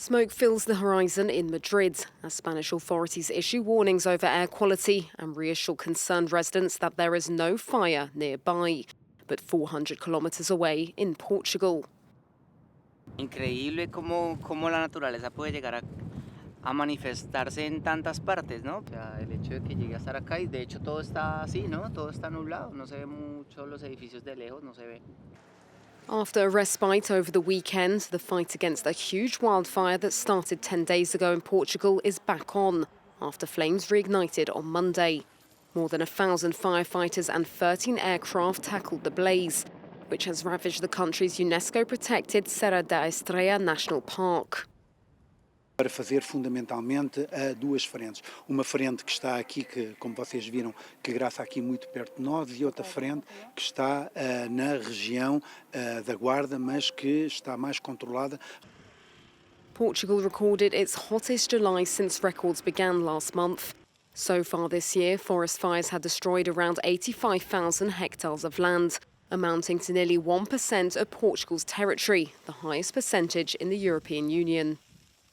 Smoke fills the horizon in Madrid as Spanish authorities issue warnings over air quality and reassure concerned residents that there is no fire nearby, but 400 kilometers away in Portugal. Increíble cómo la naturaleza puede llegar a manifestarse en tantas partes, ¿no? O sea, el hecho de que llegue a estar acá y de hecho todo está así, ¿no? Todo está nublado, no se ve mucho los edificios de lejos, no se ve. After a respite over the weekend, the fight against a huge wildfire that started 10 days ago in Portugal is back on, after flames reignited on Monday. More than 1,000 firefighters and 13 aircraft tackled the blaze, which has ravaged the country's UNESCO-protected Serra da Estrela National Park. Para fazer fundamentalmente duas frentes. Uma frente que está aqui, que como vocês viram, que graça aqui muito perto de nós, e outra frente que está na região da Guarda, mas que está mais controlada. Portugal recorded its hottest July since records began last month. So far this year, forest fires had destroyed around 85,000 hectares of land, amounting to nearly 1% of Portugal's territory, the highest percentage in the European Union.